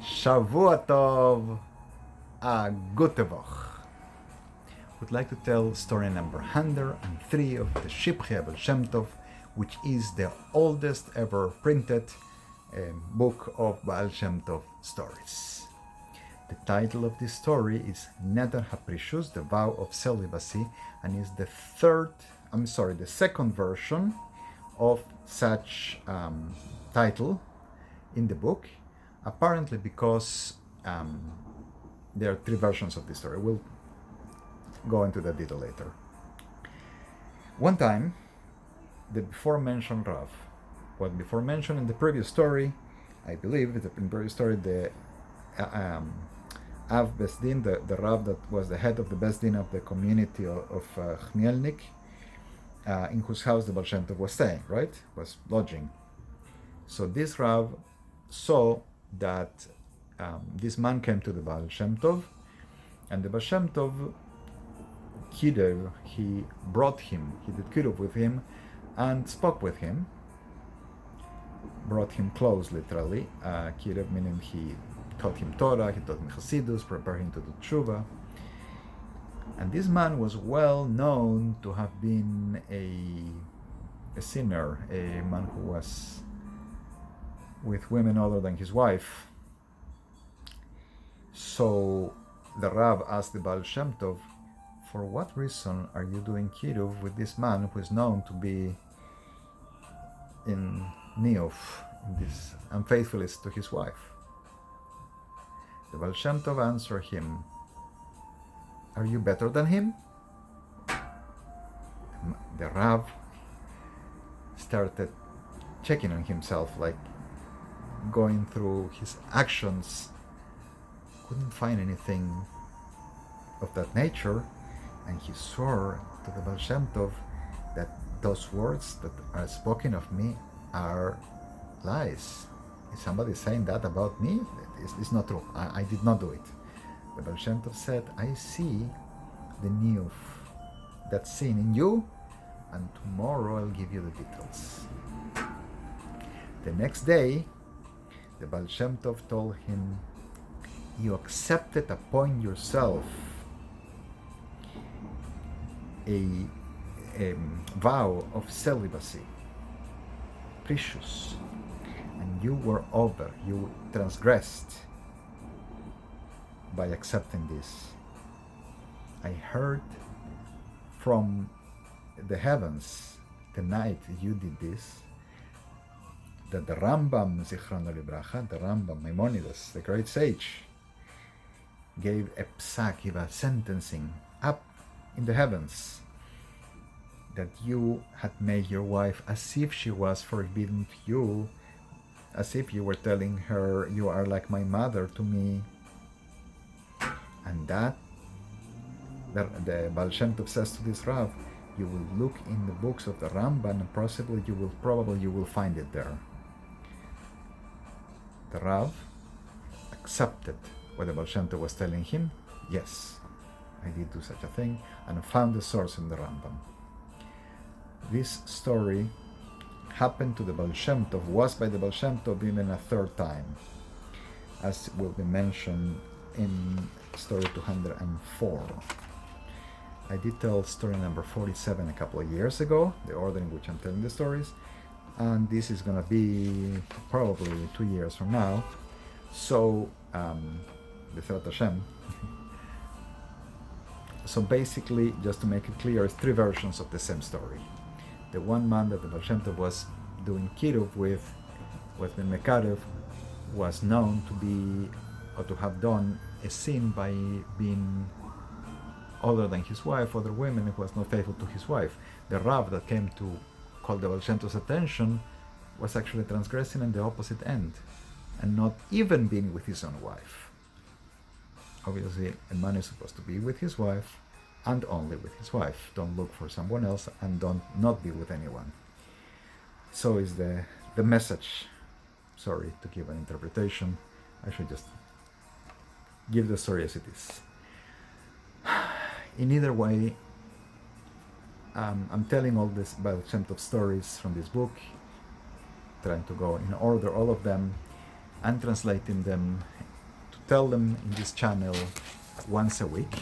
Shavua Tov, Gute Woche. Would like to tell story number 103 of the Shivchei Baal Shem Tov, which is the oldest ever printed book of Baal Shem Tov stories. The title of this story is Neder HaPrishus, the Vow of Celibacy, and is the second version of such title in the book, apparently because there are three versions of this story. We'll go into that detail later. One time, the before mentioned Rav, before mentioned in the previous story, I believe in the previous story, the Av Besdin, the Rav that was the head of the Besdin of the community of Chmielnik, in whose house the Baal Shem Tov was staying, right? Was lodging. So this Rav saw that this man came to the Baal Shem Tov, and the Baal Shem Tov Kidev, he brought him, he did Kidev with him and spoke with him, brought him close literally. Kidev meaning he taught him Torah, he taught him Hasidus, prepared him to do Tshuva. And this man was well known to have been a sinner, a man who was with women other than his wife. So the Rav asked the Baal Shem Tov, for what reason are you doing Kiruv with this man who is known to be in Niyuf, in this unfaithfulness to his wife? The Baal Shem Tov answered him, are you better than him? The Rav started checking on himself, like going through his actions, couldn't find anything of that nature, and he swore to the Baal Shem Tov that those words that are spoken of me are lies. Is somebody saying that about me? It's not true. I did not do it. The Baal Shem Tov said, I see the niyuf, that sin in you, and tomorrow I'll give you the details. The next day, the Baal Shem Tov told him, you accepted upon yourself a vow of celibacy, precious, and you were over, you transgressed by accepting this. I heard from the heavens the night you did this, that the Rambam, Zichrono Libracha, the Rambam Maimonides, the great sage, gave a psak, gave a sentencing up in the heavens, that you had made your wife as if she was forbidden to you, as if you were telling her, you are like my mother to me. And that, the Baal Shem Tov says to this Rav, you will look in the books of the Ramban and possibly you will find it there. The Rav accepted what the Baal Shem Tov was telling him. Yes, I did do such a thing, and found the source in the Rambam. This story happened to the Baal Shem Tov, was by the Baal Shem Tov even a third time, as will be mentioned in story 204. I did tell story number 47 a couple of years ago, the order in which I'm telling the stories, and this is going to be probably 2 years from now. So, B'ezrat Hashem. So basically, just to make it clear, it's three versions of the same story. The one man that the Baal Shem Tov was doing Kiruv with the Mekarev, was known to be, or to have done a sin by being other than his wife, other women, who was not faithful to his wife. The Rav that came to call the Baal Shem Tov's attention was actually transgressing in the opposite end, and not even being with his own wife. Obviously, a man is supposed to be with his wife, and only with his wife. Don't look for someone else, and don't not be with anyone. So is the message. Sorry to give an interpretation. I should just give the story as it is. In either way, I'm telling all this Baal Shem Tov stories from this book, trying to go in order, all of them, and translating them tell them in this channel once a week,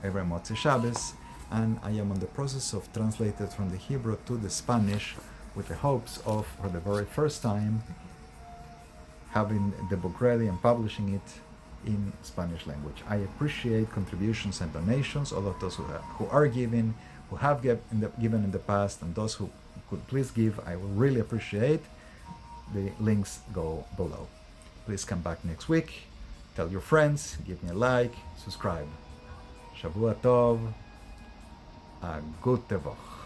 every Motzei Shabbos, and I am on the process of translating from the Hebrew to the Spanish with the hopes of, for the very first time, having the book ready and publishing it in Spanish language. I appreciate contributions and donations, all of those who are giving, who have given in the past, and those who could please give. I will really appreciate. The links go below. Please come back next week. Tell your friends, give me a like, subscribe. Shavua Tov, a good Tevoch.